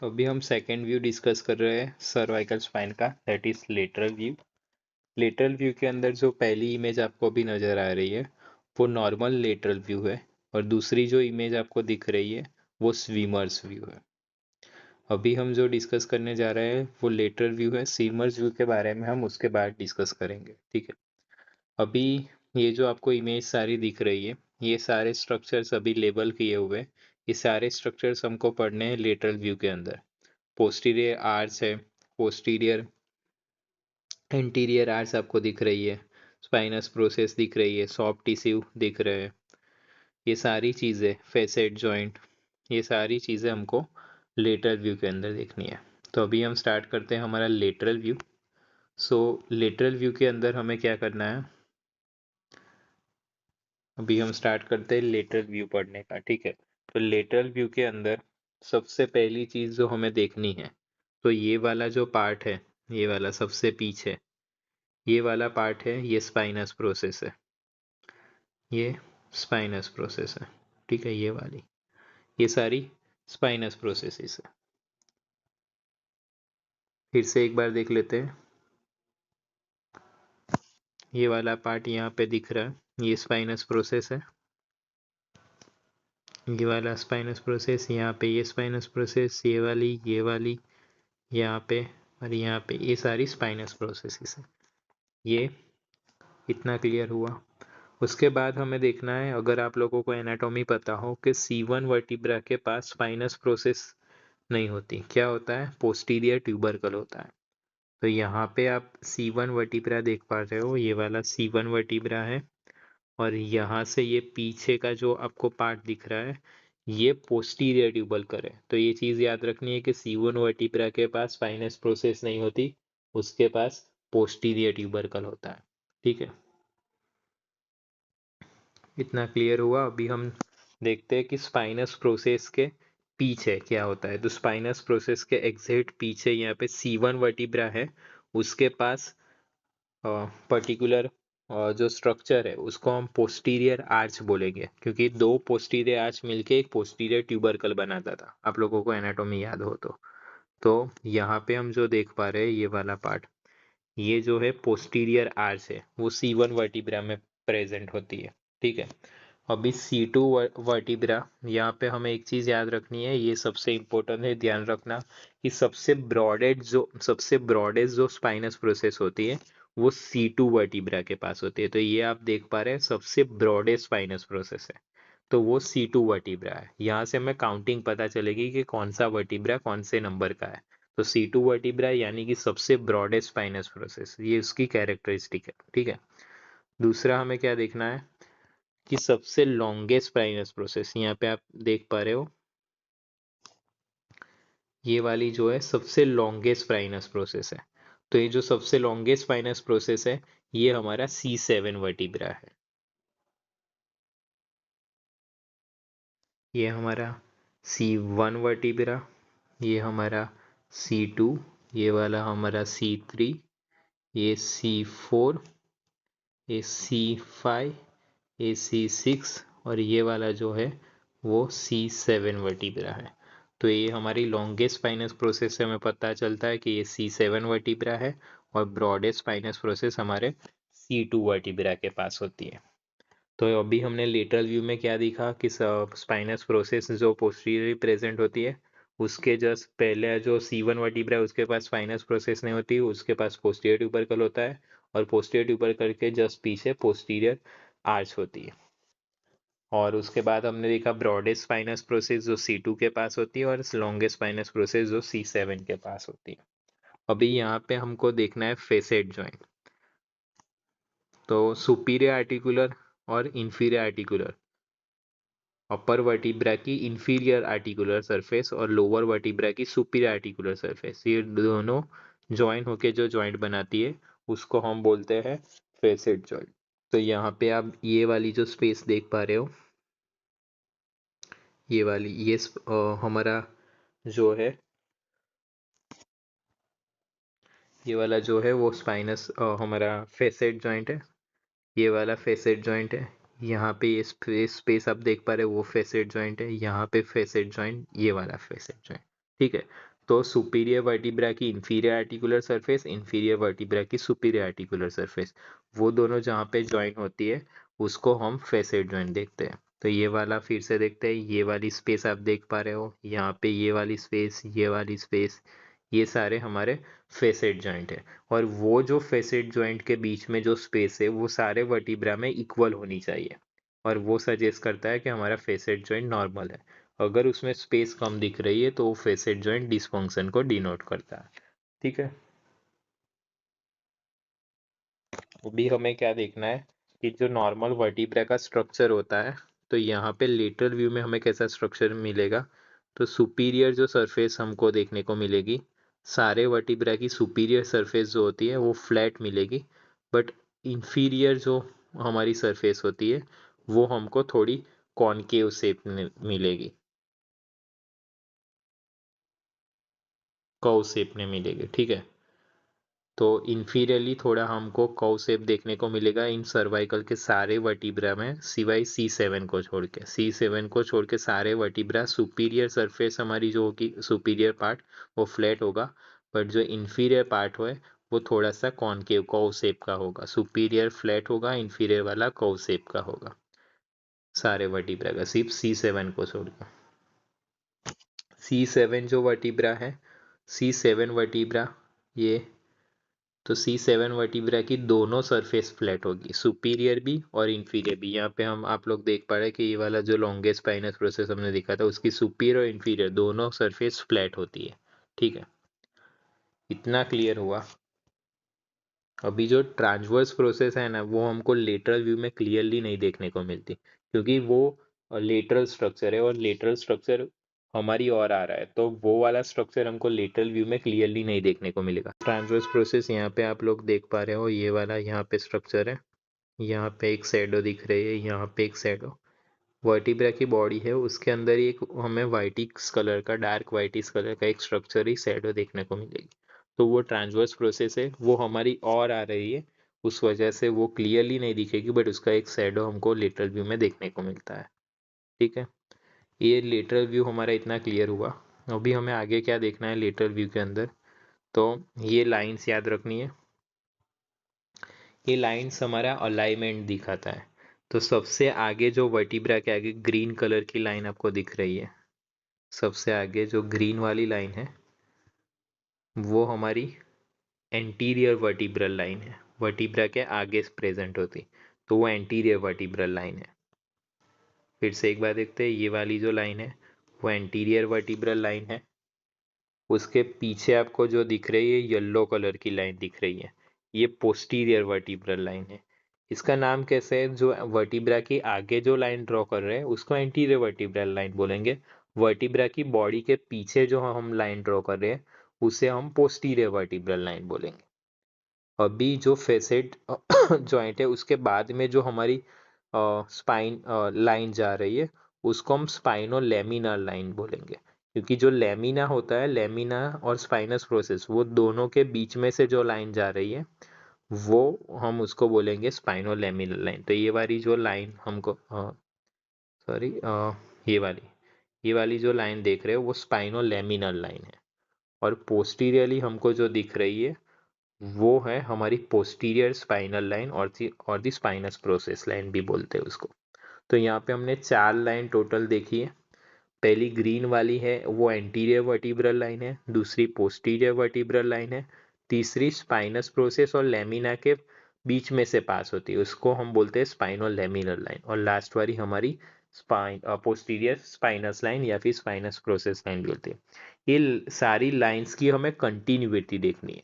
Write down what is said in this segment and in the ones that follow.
अभी हम second view discuss कर रहे हैं सर्वाइकल स्पाइन का, that is lateral view. Lateral view के अंदर जो पहली इमेज आपको अभी नज़र आ रही है वो नॉर्मल लेटरल व्यू है, और दूसरी जो इमेज आपको दिख रही है वो स्विमर्स व्यू है। अभी हम जो डिस्कस करने जा रहे हैं वो लेटरल व्यू है। स्विमर्स व्यू के बारे में हम उसके बाद डिस्कस करेंगे, ठीक है। अभी ये जो आपको इमेज सारी दिख रही है, ये सारे स्ट्रक्चर्स अभी लेबल किए हुए हैं। ये सारे स्ट्रक्चर्स हमको पढ़ने हैं लेटरल व्यू के अंदर। पोस्टीरियर आर्च है, पोस्टीरियर एंटीरियर आर्च आपको दिख रही है, स्पाइनस प्रोसेस दिख रही है, सॉफ्ट टिश्यू दिख रहे हैं, ये सारी चीज़ें, फेसेट जॉइंट, ये सारी चीज़ें हमको लेटरल व्यू के अंदर देखनी है। तो अभी हम स्टार्ट करते हैं हमारा लेटरल व्यू। सो लेटरल व्यू के अंदर हमें क्या करना है, अभी हम स्टार्ट करते हैं लेटरल व्यू पढ़ने का, ठीक है। तो लेटरल व्यू के अंदर सबसे पहली चीज़ जो हमें देखनी है, तो ये वाला जो पार्ट है, ये वाला सबसे पीछे ये वाला पार्ट है, ये स्पाइनस प्रोसेस है, ये स्पाइनस प्रोसेस है, ठीक है। ये सारी स्पाइनस प्रोसेसेस है। फिर से एक बार देख लेते हैं। ये वाला पार्ट यहाँ पे दिख रहा है, ये स्पाइनस प्रोसेस है। ये वाला स्पाइनस प्रोसेस, यहाँ पे ये स्पाइनस प्रोसेस, ये वाली यहाँ पे, और यहाँ पे, ये सारी स्पाइनस प्रोसेसेस है। ये इतना क्लियर हुआ। उसके बाद हमें देखना है, अगर आप लोगों को एनाटॉमी पता हो, कि C1 वर्टिब्रा के पास स्पाइनस प्रोसेस नहीं होती। क्या होता है? पोस्टीरियर ट्यूबरकल होता है। तो यहाँ पे आप C1 वर्टिब्रा देख पा रहे हो, ये वाला C1 वर्टिब्रा है, और यहाँ से ये पीछे का जो आपको पार्ट दिख रहा है, ये पोस्टीरियर ट्यूबरकल है। तो ये चीज़ याद रखनी है कि C1 वर्टिब्रा के पास स्पाइनस प्रोसेस नहीं होती, उसके पास पोस्टीरियर ट्यूबरकल होता है, ठीक है। इतना क्लियर हुआ। अभी हम देखते हैं कि स्पाइनस प्रोसेस के पीछे क्या होता है। तो स्पाइनस प्रोसेस के एग्जैक्ट पीछे यहाँ पे C1 वर्टिब्रा है, उसके पास पर्टिकुलर जो स्ट्रक्चर है उसको हम पोस्टीरियर आर्च बोलेंगे, क्योंकि दो पोस्टीरियर आर्च मिलके एक पोस्टीरियर ट्यूबरकल बनाता था, आप लोगों को एनाटॉमी याद हो तो यहाँ पे हम जो देख पा रहे हैं, ये वाला पार्ट, ये जो है पोस्टीरियर आर्च है, वो C1 वर्टिब्रा में प्रेजेंट होती है, ठीक है। अभी C2 वर्टिब्रा, यहाँ पे हमें एक चीज़ याद रखनी है, ये सबसे इम्पोर्टेंट है, ध्यान रखना कि सबसे ब्रॉडेस्ट जो स्पाइनस प्रोसेस होती है वो C2 वर्टिब्रा के पास होती है। तो ये आप देख पा रहे हैं, सबसे ब्रॉडेस्ट स्पाइनस प्रोसेस है, तो वो C2 वर्टिब्रा है। यहाँ से हमें काउंटिंग पता चलेगी कि कौन सा वर्टिब्रा कौन से नंबर का है। तो C2 वर्टिब्रा यानी कि सबसे ब्रॉडेस्ट स्पाइनस प्रोसेस, ये उसकी कैरेक्टरिस्टिक है, ठीक है। दूसरा हमें क्या देखना है कि सबसे लॉन्गेस्ट स्पाइनस प्रोसेस, यहाँ पे आप देख पा रहे हो, ये वाली जो है सबसे लॉन्गेस्ट स्पाइनस प्रोसेस है। तो ये जो सबसे लॉन्गेस्ट स्पाइनस प्रोसेस है, ये हमारा C7 वर्टिब्रा है। ये हमारा C1 वर्टिब्रा, ये हमारा C2, ये वाला हमारा C3, ये C4, ये C5, ये C6, और ये वाला जो है वो C7 वर्टिब्रा है। तो ये हमारी लॉन्गेस्ट स्पाइनस प्रोसेस से हमें पता चलता है कि ये C7 वर्टिब्रा है, और ब्रॉडेस्ट स्पाइनस प्रोसेस हमारे C2 वर्टिब्रा के पास होती है। तो अभी हमने लेटरल व्यू में क्या देखा कि स्पाइनस प्रोसेस जो पोस्टीरियरली प्रेजेंट होती है, उसके जस्ट पहले जो C1 वर्टिब्रा है उसके पास स्पाइनस प्रोसेस नहीं होती, उसके पास पोस्टीरियर ट्यूबरकल होता है, और पोस्टीरियर ट्यूबरकल के जस्ट पीछे पोस्टीरियर आर्च होती है। और उसके बाद हमने देखा ब्रॉडेस्ट स्पाइनस प्रोसेस जो C2 के पास होती है, और लॉन्गेस्ट स्पाइनस प्रोसेस जो C7 के पास होती है। अभी यहाँ पे हमको देखना है फेसेट जॉइंट। तो सुपीरियर आर्टिकुलर और इंफीरियर आर्टिकुलर, अपर वर्टिब्रा की इंफीरियर आर्टिकुलर सरफेस और लोअर वर्टिब्रा की सुपीरियर आर्टिकुलर सरफेस, ये दोनों ज्वाइन होके जो ज्वाइंट बनाती है उसको हम बोलते हैं फेसेट जॉइंट। तो यहाँ पे आप ये वाली जो स्पेस देख पा रहे हो, ये वाली, हमारा जो है, ये वाला जो है वो स्पाइनस हमारा फेसेट जॉइंट है, ये वाला फेसेट जॉइंट है। यहाँ पे ये स्पेस आप देख पा रहे हो वो फेसेट जॉइंट है, यहाँ पे फेसेट जॉइंट, ये वाला फेसेट जॉइंट, ठीक है। तो सुपीरियर वर्टिब्रा की inferior articular surface, inferior vertebra की सुपीरियर आर्टिकुलर सरफेस, वो दोनों जहाँ पे ज्वाइन होती है उसको हम फेसेट ज्वाइंट देखते हैं। तो ये वाला फिर से देखते हैं, ये वाली स्पेस आप देख पा रहे हो, यहाँ पे ये वाली स्पेस, ये वाली स्पेस, ये सारे हमारे फेसेट ज्वाइंट है। और वो जो फेसेट ज्वाइंट के बीच में जो स्पेस है वो सारे वर्टिब्रा में इक्वल होनी चाहिए, और वो सजेस्ट करता है कि हमारा फेसेट ज्वाइंट नॉर्मल है। अगर उसमें स्पेस कम दिख रही है तो वो फेसेट ज्वाइंट डिसफंक्शन को डिनोट करता है। ठीक है, अभी हमें क्या देखना है कि जो नॉर्मल वर्टिब्रा का स्ट्रक्चर होता है, तो यहाँ पे लेटरल व्यू में हमें कैसा स्ट्रक्चर मिलेगा। तो सुपीरियर जो सरफेस हमको देखने को मिलेगी, सारे वर्टिब्रा की सुपीरियर सरफेस जो होती है वो फ्लैट मिलेगी, बट इंफीरियर जो हमारी सरफेस होती है वो हमको थोड़ी कॉनकेव शेप में मिलेगी, कर्व शेप में मिलेगी। ठीक है, तो इन्फीरियरली थोड़ा हमको कर्व शेप देखने को मिलेगा इन सर्वाइकल के सारे वर्टिब्रा में, सिवाय C7 को छोड़ के। C7 को छोड़ के सारे वर्टिब्रा, सुपीरियर सरफेस हमारी जो होगी, सुपीरियर पार्ट वो फ्लैट होगा, बट जो इन्फीरियर पार्ट है वो थोड़ा सा कॉनकेव कर्व शेप का होगा। सुपीरियर फ्लैट होगा, इन्फीरियर वाला कर्व शेप का होगा सारे वर्टिब्रा का, सिर्फ C7 को छोड़ के। C7 जो वर्टिब्रा है, C7 वर्टिब्रा ये, तो C7 वर्टिब्रा की दोनों सरफेस फ्लैट होगी, सुपीरियर भी और इंफीरियर भी। यहाँ पे हम आप लोग देख पा रहे हैं कि ये वाला जो लॉन्गेस्ट स्पाइनस प्रोसेस हमने देखा था उसकी सुपीरियर और इंफीरियर दोनों सरफेस फ्लैट होती है। ठीक है, इतना क्लियर हुआ। अभी जो ट्रांसवर्स प्रोसेस है ना वो हमको लेटरल व्यू में क्लियरली नहीं देखने को मिलती, क्योंकि वो लेटरल स्ट्रक्चर है और लेटरल स्ट्रक्चर हमारी और आ रहा है, तो वो वाला स्ट्रक्चर हमको लेटरल व्यू में क्लियरली नहीं देखने को मिलेगा। ट्रांसवर्स प्रोसेस यहाँ पे आप लोग देख पा रहे हो, ये वाला यहाँ पे स्ट्रक्चर है, यहाँ पे एक शैडो दिख रही है, यहाँ पे एक शैडो। वर्टिब्रा की बॉडी है, उसके अंदर ही एक हमें वाइटिक्स कलर का, डार्क वाइटिक्स कलर का एक स्ट्रक्चर ही शैडो देखने को मिलेगी। तो वो ट्रांसवर्स प्रोसेस है, वो हमारी और आ रही है, उस वजह से वो क्लियरली नहीं दिखेगी, बट उसका एक शैडो हमको लेटरल व्यू में देखने को मिलता है। ठीक है, ये लेटरल व्यू हमारा इतना क्लियर हुआ। अभी हमें आगे क्या देखना है लेटरल व्यू के अंदर, तो ये लाइंस याद रखनी है। ये लाइंस हमारा अलाइनमेंट दिखाता है। तो सबसे आगे जो वर्टिब्रा के आगे ग्रीन कलर की लाइन आपको दिख रही है, सबसे आगे जो ग्रीन वाली लाइन है वो हमारी एंटीरियर वर्टिब्रल लाइन है, वर्टिब्रा के आगे प्रेजेंट होती, तो वो एंटीरियर वर्टिब्रल लाइन है। फिर से एक बार देखते हैं, ये वाली जो लाइन है वो एंटीरियर वर्टिब्रल लाइन है। उसके पीछे आपको जो दिख रही है येलो कलर की लाइन दिख रही है, ये पोस्टीरियर वर्टिब्रल लाइन है। इसका नाम कैसे है, जो वर्टिब्रा की आगे जो लाइन ड्रॉ कर रहे हैं उसको एंटीरियर वर्टिब्रल लाइन बोलेंगे, वर्टिब्रा की बॉडी के पीछे जो हम लाइन ड्रॉ कर रहे हैं उसे हम पोस्टीरियर वर्टिब्रल लाइन बोलेंगे। अभी जो फेसेट जॉइंट है उसके बाद में जो हमारी स्पाइन लाइन जा रही है उसको हम स्पाइनो लेमिनर लाइन बोलेंगे, क्योंकि जो लेमिना होता है, लेमिना और स्पाइनस प्रोसेस वो दोनों के बीच में से जो लाइन जा रही है वो हम उसको बोलेंगे स्पाइनो लेमिनर लाइन। तो ये वाली जो लाइन हमको सॉरी ये वाली जो लाइन देख रहे हो वो स्पाइनो लेमिनर लाइन है, और पोस्टीरियरली हमको जो दिख रही है वो है हमारी पोस्टीरियर स्पाइनल लाइन, और दी स्पाइनस प्रोसेस लाइन भी बोलते हैं उसको। तो यहाँ पे हमने 4 लाइन टोटल देखी है। पहली ग्रीन वाली है वो एंटीरियर वर्टिब्रल लाइन है, दूसरी पोस्टीरियर वर्टिब्रल लाइन है, तीसरी स्पाइनस प्रोसेस और लेमिना के बीच में से पास होती है उसको हम बोलते हैं स्पाइनो लेमिनर लाइन, और लास्ट वाली हमारी स्पाइन पोस्टीरियर स्पाइनस लाइन या फिर स्पाइनस प्रोसेस लाइन बोलते हैं। ये सारी लाइंस की हमें कंटिन्यूटी देखनी है,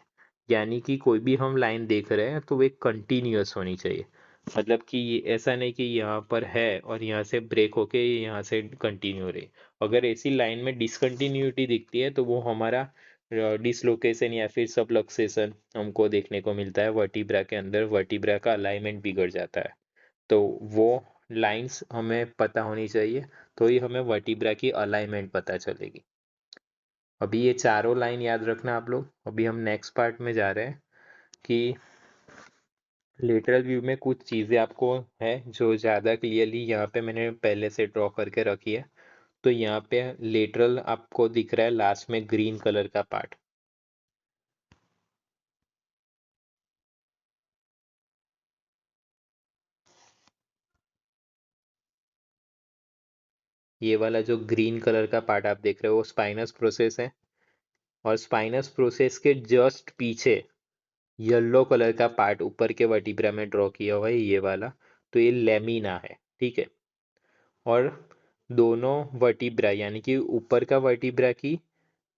यानी कि कोई भी हम लाइन देख रहे हैं तो वो एक कंटिन्यूअस होनी चाहिए, मतलब कि ऐसा नहीं कि यहाँ पर है और यहाँ से ब्रेक होके यहाँ से कंटिन्यू रहे। अगर ऐसी लाइन में डिसकंटिन्यूटी दिखती है तो वो हमारा डिसलोकेशन या फिर सबलक्सेशन हमको देखने को मिलता है, वर्टिब्रा के अंदर वर्टिब्रा का अलाइनमेंट बिगड़ जाता है। तो वो लाइंस हमें पता होनी चाहिए, तो ही हमें वर्टिब्रा की अलाइनमेंट पता चलेगी। अभी ये चारों लाइन याद रखना आप लोग। अभी हम नेक्स्ट पार्ट में जा रहे हैं कि लेटरल व्यू में कुछ चीज़ें आपको है जो ज़्यादा क्लियरली यहाँ पे मैंने पहले से ड्रॉ करके रखी है। तो यहाँ पे लेटरल आपको दिख रहा है लास्ट में ग्रीन कलर का पार्ट। ये वाला जो ग्रीन कलर का पार्ट आप देख रहे हो वो स्पाइनस प्रोसेस है, और स्पाइनस प्रोसेस के जस्ट पीछे येलो कलर का पार्ट ऊपर के वर्टिब्रा में ड्रॉ किया हुआ है ये वाला, तो ये लेमिना है, ठीक है। और दोनों वर्टिब्रा यानी कि ऊपर का वर्टिब्रा की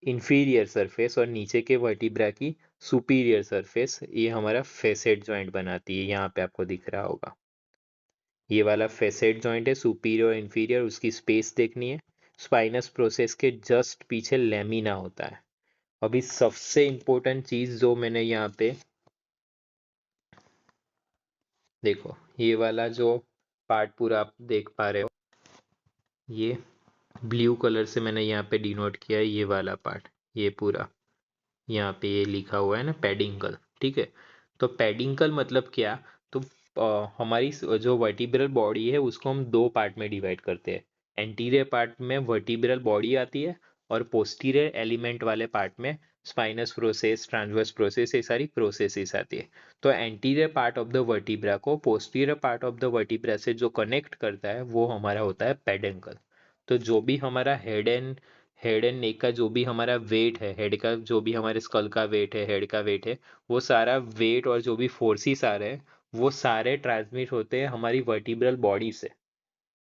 इंफीरियर सरफेस और नीचे के वर्टिब्रा की सुपीरियर सरफेस ये हमारा फेसेट जॉइंट बनाती है। यहाँ पे आपको दिख रहा होगा ये वाला फेसेट जॉइंट है, सुपीरियर और इंफीरियर, उसकी स्पेस देखनी है। स्पाइनस प्रोसेस के जस्ट पीछे लेमिना होता है। अभी सबसे इंपॉर्टेंट चीज जो मैंने यहाँ पे देखो, ये वाला जो पार्ट पूरा आप देख पा रहे हो, ये ब्लू कलर से मैंने यहाँ पे डिनोट किया है ये वाला पार्ट, ये पूरा यहाँ पे ये लिखा हुआ है ना पेडिंकल, ठीक है। तो पेडिंकल मतलब क्या, तो हमारी जो वर्टिब्रल बॉडी है उसको हम दो पार्ट में डिवाइड करते हैं। एंटीरियर पार्ट में वर्टिब्रल बॉडी आती है और पोस्टीरियर एलिमेंट वाले पार्ट में स्पाइनस प्रोसेस, ट्रांसवर्स प्रोसेस, ये सारी प्रोसेसेस आती है। तो anterior part of the vertebra को posterior part of the vertebra से जो कनेक्ट करता है वो हमारा होता है पेडेंकल। तो जो भी हमारा हेड एंड नेक का जो भी हमारा वेट है, हेड का जो भी हमारे स्कल का वेट है, हेड का वेट है, वो सारा वेट और जो भी फोर्सेस आ रहे हैं वो सारे ट्रांसमिट होते हैं हमारी वर्टिब्रल बॉडी से।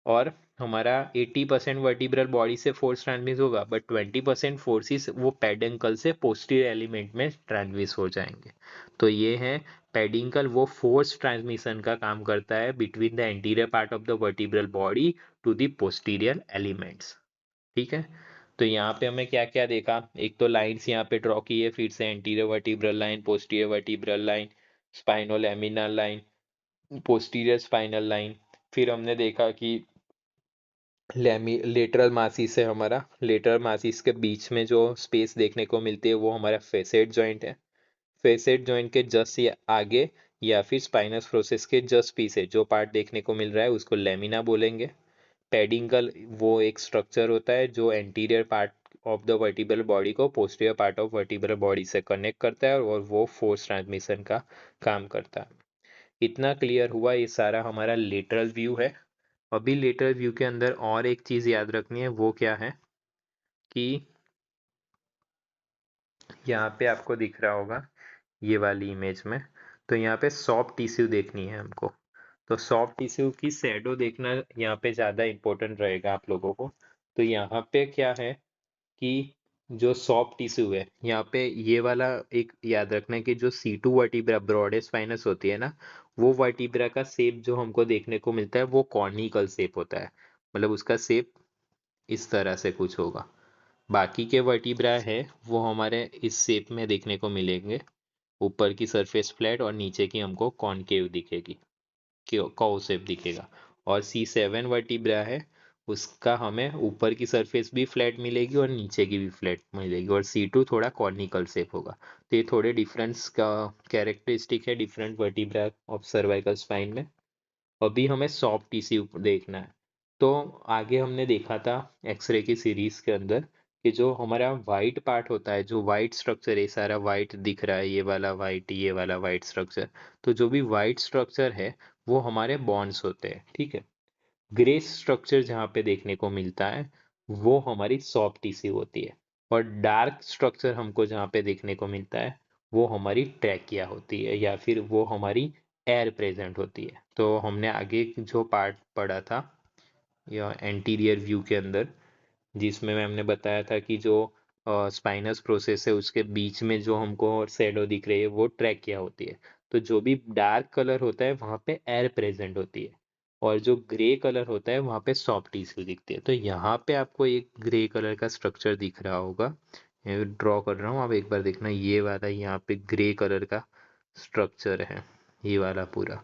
और हमारा 80% वर्टिब्रल बॉडी से फोर्स ट्रांसमिट होगा, बट 20% फोर्सेस वो पेडंकल से पोस्टीरियर एलिमेंट में ट्रांसमिट हो जाएंगे। तो ये है पेडिंकल, वो फोर्स ट्रांसमिशन का काम करता है between the anterior part of the vertebral body to the posterior elements, ठीक है। तो यहाँ पे हमें क्या क्या देखा, एक तो लाइंस यहाँ पे ड्रॉ की है फिर से, anterior vertebral line, posterior vertebral line, spinolaminar line, posterior spinal line. फिर हमने देखा कि लेटरल मासिस से हमारा लेटरल मासिस के बीच में जो स्पेस देखने को मिलती है वो हमारा फेसेट जॉइंट है। फेसेट जॉइंट के जस्ट या आगे या फिर स्पाइनस प्रोसेस के जस्ट पीछे जो पार्ट देखने को मिल रहा है उसको लेमिना बोलेंगे। पेडिंकल वो एक स्ट्रक्चर होता है जो anterior part of the vertebral body को posterior part of vertebral body से कनेक्ट करता है और वो फोर्स ट्रांसमिशन का काम करता है। इतना क्लियर हुआ, ये सारा हमारा लेटरल व्यू है। अभी लेटरल व्यू के अंदर और एक चीज याद रखनी है, वो क्या है कि यहाँ पे आपको दिख रहा होगा ये वाली इमेज में, तो यहाँ पे सॉफ्ट टिश्यू देखनी है हमको। तो सॉफ्ट टिश्यू की शैडो देखना यहाँ पे ज़्यादा इम्पोर्टेंट रहेगा आप लोगों को। तो यहाँ पे क्या है कि जो सॉफ्ट टिश्यू है यहाँ पे ये वाला एक याद रखना है कि जो C2 वर्टिब्रा ब्रॉडेस्ट स्पाइनस होती है ना, वो वर्टिब्रा का शेप जो हमको देखने को मिलता है वो कॉनिकल शेप होता है, मतलब उसका शेप इस तरह से कुछ होगा। बाकी के वर्टिब्रा है वो हमारे इस शेप में देखने को मिलेंगे, ऊपर की सरफेस फ्लैट और नीचे की हमको कॉनकेव दिखेगी, कॉव शेप दिखेगा। और C7 वर्टिब्रा है उसका हमें ऊपर की सरफेस भी फ्लैट मिलेगी और नीचे की भी फ्लैट मिलेगी, और C2 थोड़ा कॉनिकल शेप होगा। तो ये थोड़े डिफरेंस का कैरेक्टरिस्टिक है different vertebra of cervical spine में। अभी हमें सॉफ्ट टिश्यू देखना है। तो आगे हमने देखा था एक्सरे की सीरीज के अंदर कि जो हमारा वाइट पार्ट होता है, जो वाइट स्ट्रक्चर है, सारा वाइट दिख रहा है, ये वाला वाइट, ये वाला वाइट स्ट्रक्चर, तो जो भी वाइट स्ट्रक्चर है वो हमारे बॉन्ड्स होते हैं, ठीक है। ग्रे स्ट्रक्चर जहाँ पे देखने को मिलता है वो हमारी सॉफ्ट टिश्यू होती है, और डार्क स्ट्रक्चर हमको जहाँ पे देखने को मिलता है वो हमारी ट्रैकिया होती है, या फिर वो हमारी एयर प्रेजेंट होती है। तो हमने आगे जो पार्ट पढ़ा था या एंटीरियर व्यू के अंदर, जिसमें हमने बताया था कि जो स्पाइनस प्रोसेस है उसके बीच में जो हमको शैडो दिख रही है वो ट्रैकिया होती है। तो जो भी डार्क कलर होता है वहाँ पे एयर प्रेजेंट होती है, और जो ग्रे कलर होता है वहाँ पे सॉफ्ट टिश्यू दिखती है। तो यहाँ पे आपको एक ग्रे कलर का स्ट्रक्चर दिख रहा होगा, ड्रॉ कर रहा हूँ, आप एक बार देखना, ये वाला यहाँ पे ग्रे कलर का स्ट्रक्चर है, ये वाला पूरा।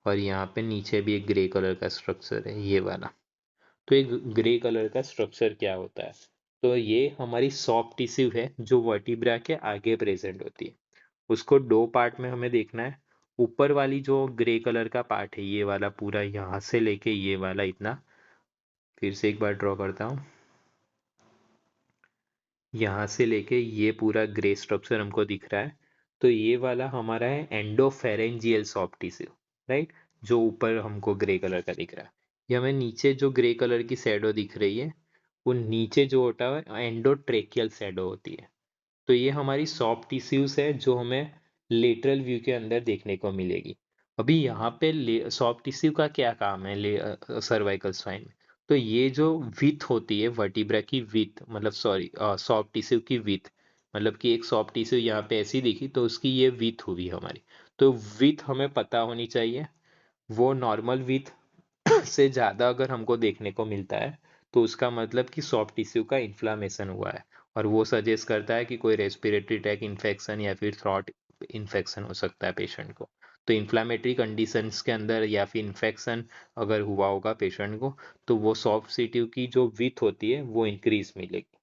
और यहाँ पे नीचे भी एक ग्रे कलर का स्ट्रक्चर है, ये वाला। तो एक ग्रे कलर का स्ट्रक्चर क्या होता है, तो ये हमारी सॉफ्ट टिश्यू है जो वर्टिब्रा के आगे प्रेजेंट होती है। उसको दो पार्ट में हमें देखना है। ऊपर वाली जो ग्रे कलर का पार्ट है ये वाला पूरा, यहाँ से लेके ये वाला इतना, फिर से एक बार ड्रॉ करता हूँ, यहाँ से लेके ये पूरा ग्रे स्ट्रक्चर हमको दिख रहा है, तो ये वाला हमारा है एंडोफेरेंजियल सॉफ्ट टिश्यू, राइट, जो ऊपर हमको ग्रे कलर का दिख रहा है। ये हमें नीचे जो ग्रे कलर की शैडो दिख रही है, वो नीचे जो होता है एंडोट्रेकियल शैडो होती है। तो ये हमारी सॉफ्ट टिश्यूज है जो हमें लेटरल व्यू के अंदर देखने को मिलेगी। अभी यहाँ पे सॉफ्ट टिश्यू का क्या काम है सर्वाइकल स्पाइन में? तो ये जो विथ होती है वर्टिब्रा की विथ, मतलब सॉरी सॉफ्ट टिश्यू की विथ, मतलब कि एक सॉफ्ट टिश्यू यहाँ पे ऐसी दिखी तो उसकी ये विथ हुई हमारी। तो विथ हमें पता होनी चाहिए, वो नॉर्मल विथ से ज़्यादा अगर हमको देखने को मिलता है तो उसका मतलब कि सॉफ्ट टिश्यू का इन्फ्लामेशन हुआ है, और वो सजेस्ट करता है कि कोई रेस्पिरेटरी ट्रैक इन्फेक्शन या फिर थ्रॉट इन्फेक्शन हो सकता है पेशेंट को। तो इन्फ्लामेटरी कंडीशंस के अंदर या फिर इन्फेक्शन अगर हुआ होगा पेशेंट को, तो वो सॉफ्ट टिश्यू की जो विथ होती है वो इंक्रीज मिलेगी।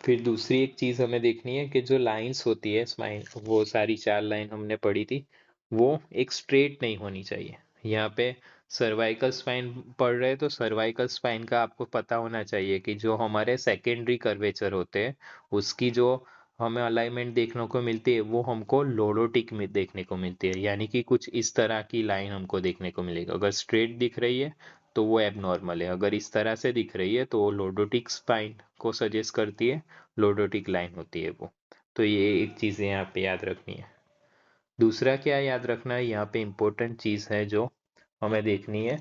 फिर दूसरी एक चीज़ हमें देखनी है कि जो लाइंस होती है स्पाइन, वो सारी 4 लाइन हमने पढ़ी थी, वो एक स्ट्रेट नहीं होनी चाहिए। यहाँ पे सर्वाइकल स्पाइन पढ़ रहे हैं तो सर्वाइकल स्पाइन का आपको पता होना चाहिए कि जो हमारे सेकेंडरी कर्वेचर होते हैं उसकी जो हमें अलाइनमेंट देखने को मिलती है वो हमको लोडोटिक में देखने को मिलती है, यानी कि कुछ इस तरह की लाइन हमको देखने को मिलेगी। अगर स्ट्रेट दिख रही है तो वो एबनॉर्मल है, अगर इस तरह से दिख रही है तो वो लोडोटिक स्पाइन को सजेस्ट करती है, लोडोटिक लाइन होती है वो। तो ये एक चीज़ यहाँ पे याद रखनी है। दूसरा क्या याद रखना है, यहाँ पे इम्पोर्टेंट चीज़ है जो हमें देखनी है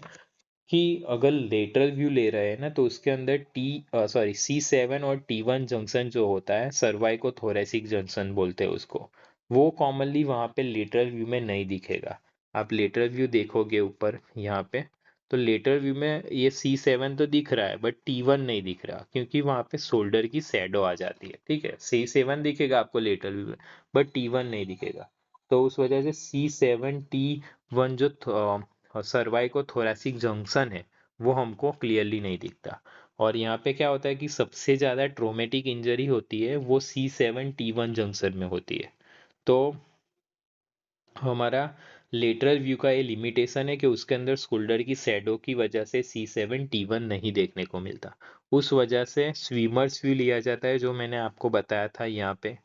कि अगर लेटरल व्यू ले रहे हैं ना तो उसके अंदर C7 और T1 जंक्शन जो होता है, सर्वाइको थोरेसिक जंक्शन बोलते हैं उसको, वो कॉमनली वहाँ पे लेटरल व्यू में नहीं दिखेगा। आप लेटरल व्यू देखोगे ऊपर यहाँ पे, तो लेटरल व्यू में ये C7 तो दिख रहा है बट T1 नहीं दिख रहा, क्योंकि वहाँ पे शोल्डर की शैडो आ जाती है। ठीक है, C7 दिखेगा आपको लेटरल व्यू में बट T1 नहीं दिखेगा। तो उस वजह से C7 T1 जो सर्वाइको थोरैसिक जंक्शन है वो हमको क्लियरली नहीं दिखता। और यहाँ पे क्या होता है कि सबसे ज़्यादा ट्रोमेटिक इंजरी होती है वो C7 T1 जंक्शन में होती है। तो हमारा लेटरल व्यू का ये लिमिटेशन है कि उसके अंदर शोल्डर की शैडो की वजह से C7 T1 नहीं देखने को मिलता। उस वजह से स्विमर्स व्यू लिया जाता है, जो मैंने आपको बताया था यहाँ पे।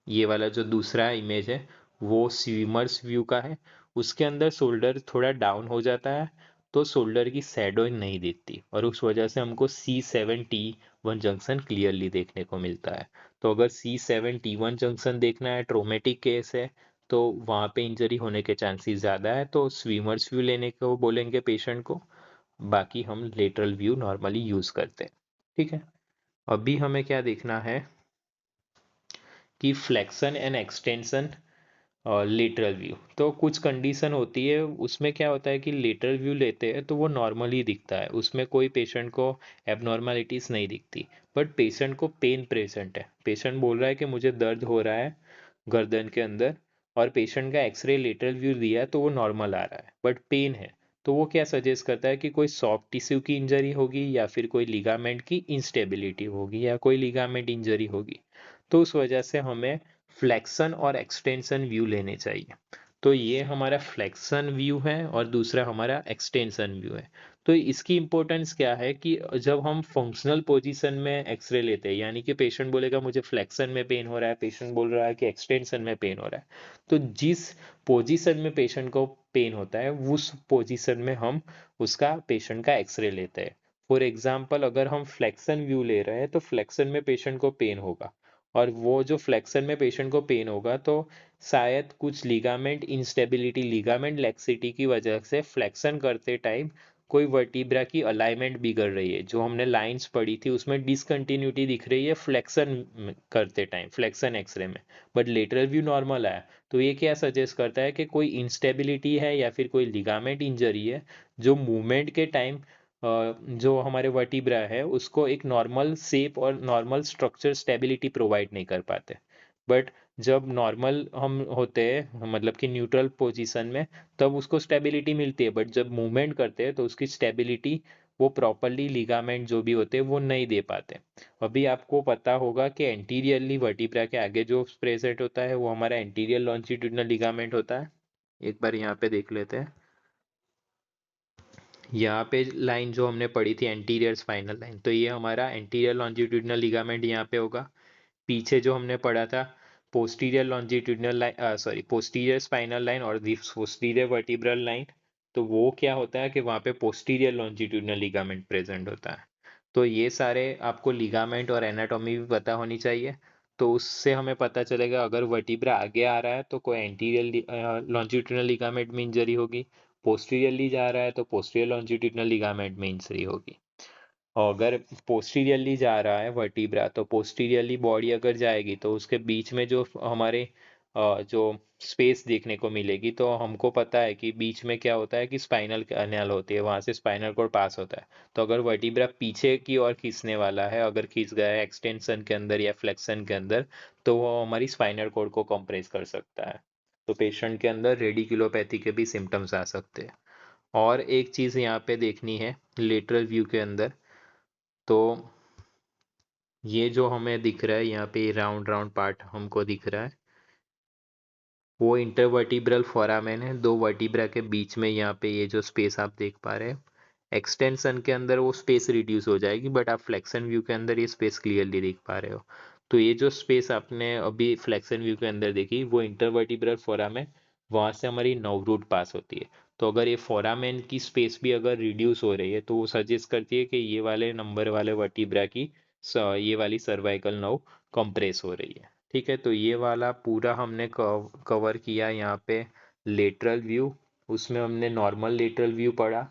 ये वाला जो दूसरा इमेज है वो स्विमर्स व्यू का है, उसके अंदर शोल्डर थोड़ा डाउन हो जाता है तो शोल्डर की शैडो नहीं दिखती, और उस वजह से हमको C7 T1 जंक्शन क्लियरली देखने को मिलता है। तो अगर C7 T1 जंक्शन देखना है, ट्रोमेटिक केस है, तो वहाँ पे इंजरी होने के चांसेस ज़्यादा है, तो स्विमर्स व्यू लेने को बोलेंगे पेशेंट को। बाकी हम लेटरल व्यू नॉर्मली यूज़ करते हैं। ठीक है, अभी हमें क्या देखना है कि फ्लेक्शन एंड एक्सटेंशन और लेटरल व्यू। तो कुछ कंडीशन होती है उसमें क्या होता है कि लेटरल व्यू लेते हैं तो वो नॉर्मल ही दिखता है, उसमें कोई पेशेंट को एबनॉर्मलिटीज़ नहीं दिखती, बट पेशेंट को पेन प्रेजेंट है, पेशेंट बोल रहा है कि मुझे दर्द हो रहा है गर्दन के अंदर, और पेशेंट का एक्सरे लेटरल व्यू दिया है तो वो नॉर्मल आ रहा है बट पेन है। तो वो क्या सजेस्ट करता है कि कोई सॉफ्ट टिश्यू की इंजरी होगी या फिर कोई लिगामेंट की इंस्टेबिलिटी होगी या कोई लिगामेंट इंजरी होगी। तो उस वजह से हमें फ्लेक्शन और एक्सटेंशन व्यू लेने चाहिए। तो ये हमारा फ्लेक्शन व्यू है और दूसरा हमारा एक्सटेंशन व्यू है। तो इसकी इंपॉर्टेंस क्या है कि जब हम फंक्शनल पोजीशन में एक्सरे लेते हैं, यानी कि पेशेंट बोलेगा मुझे फ्लेक्शन में पेन हो रहा है, पेशेंट बोल रहा है कि एक्सटेंशन में पेन हो रहा है, तो जिस पोजीशन में पेशेंट को पेन होता है उस पोजीशन में हम उसका पेशेंट का एक्सरे लेते हैं। फॉर एग्जाम्पल अगर हम फ्लेक्शन व्यू ले रहे हैं तो फ्लेक्शन में पेशेंट को पेन होगा, और वो जो फ्लेक्शन में पेशेंट को पेन होगा तो शायद कुछ लिगामेंट इंस्टेबिलिटी, लिगामेंट लैक्सिटी की वजह से फ्लेक्शन करते टाइम कोई वर्टिब्रा की अलाइनमेंट बिगड़ रही है, जो हमने लाइंस पढ़ी थी उसमें डिसकंटिन्यूटी दिख रही है फ्लेक्शन करते टाइम, फ्लेक्शन एक्सरे में, बट लेटरल व्यू नॉर्मल आया। तो ये क्या सजेस्ट करता है कि कोई इंस्टेबिलिटी है या फिर कोई लिगामेंट इंजरी है जो मूवमेंट के टाइम जो हमारे वर्टिब्रा है उसको एक नॉर्मल शेप और नॉर्मल स्ट्रक्चर स्टेबिलिटी प्रोवाइड नहीं कर पाते। बट जब नॉर्मल हम होते हैं मतलब कि न्यूट्रल पोजीशन में, तब उसको स्टेबिलिटी मिलती है, बट जब मूवमेंट करते हैं तो उसकी स्टेबिलिटी वो प्रॉपरली लिगामेंट जो भी होते हैं वो नहीं दे पाते। अभी आपको पता होगा कि एंटीरियरली वर्टिब्रा के आगे जो प्रेजेंट होता है वो हमारा एंटीरियर लॉन्जिट्यूडिनल लिगामेंट होता है। एक बार यहाँ पे देख लेते हैं। यहाँ पे लाइन जो हमने पढ़ी थी एंटीरियर स्पाइनल लाइन, तो ये हमारा एंटीरियर लॉन्जिट्यूडिनल लिगामेंट यहाँ पे होगा। पीछे जो हमने पढ़ा था posterior longitudinal line, sorry posterior spinal line और पोस्टीरियर वर्टिब्रल लाइन, तो वो क्या होता है कि वहाँ पे पोस्टीरियर लॉन्जिट्यूडिनल लिगामेंट प्रेजेंट होता है। तो ये सारे आपको लिगामेंट और एनाटॉमी भी पता होनी चाहिए। तो उससे हमें पता चलेगा अगर वर्टिब्रा आगे आ रहा है तो कोई एंटीरियर लॉन्जिट्यूडिनल लिगामेंट में इंजरी होगी, पोस्टीरियरली जा रहा है तो पोस्टीरियर लॉन्जिट्यूडिनल लिगामेंट में इंजरी होगी। और अगर पोस्टीरियरली जा रहा है वर्टिब्रा तो पोस्टीरियरली बॉडी अगर जाएगी तो उसके बीच में जो हमारे जो स्पेस देखने को मिलेगी, तो हमको पता है कि बीच में क्या होता है कि स्पाइनल कैनाल होती है, वहां से स्पाइनल कोड पास होता है। तो अगर वर्टिब्रा पीछे की ओर खींचने वाला है, अगर खींच गया है एक्सटेंशन के अंदर या फ्लेक्शन के अंदर, तो वो हमारी स्पाइनल कोड को कंप्रेस कर सकता है। तो पेशेंट के अंदर रेडिकुलोपैथी के भी सिम्टम्स आ सकते हैं। और एक चीज़ यहाँ पे देखनी है लेटरल व्यू के अंदर, तो ये जो हमें दिख रहा है यहाँ पे राउंड राउंड पार्ट हमको दिख रहा है, वो इंटरवर्टिब्रल फोरामेन है। दो वर्टिब्रा के बीच में यहाँ पे ये जो स्पेस आप देख पा रहे हैं, एक्सटेंशन के अंदर वो स्पेस रिड्यूस हो जाएगी, बट आप फ्लेक्शन व्यू के अंदर ये स्पेस क्लियरली देख पा रहे हो। तो ये जो स्पेस आपने अभी फ्लेक्शन व्यू के अंदर देखी, वो इंटरवर्टिब्रल फोरामेन, वहाँ से हमारी नर्व रूट पास होती है। तो अगर ये फोरामेन की स्पेस भी अगर रिड्यूस हो रही है तो वो सजेस्ट करती है कि ये वाले नंबर वाले वर्टिब्रा की ये वाली सर्वाइकल नर्व कंप्रेस हो रही है। ठीक है, तो ये वाला पूरा हमने कवर किया यहाँ पे लेटरल व्यू। उसमें हमने नॉर्मल लेटरल व्यू पढ़ा,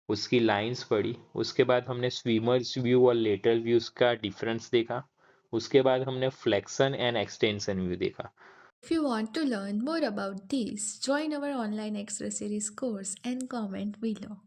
उसकी लाइंस पढ़ी, उसके बाद हमने स्विमर्स व्यू और लेटरल व्यूज का डिफरेंस देखा, उसके बाद हमने फ्लेक्शन एंड एक्सटेंशन व्यू देखा। If you want to learn more about these, join our online X-ray series course and comment below.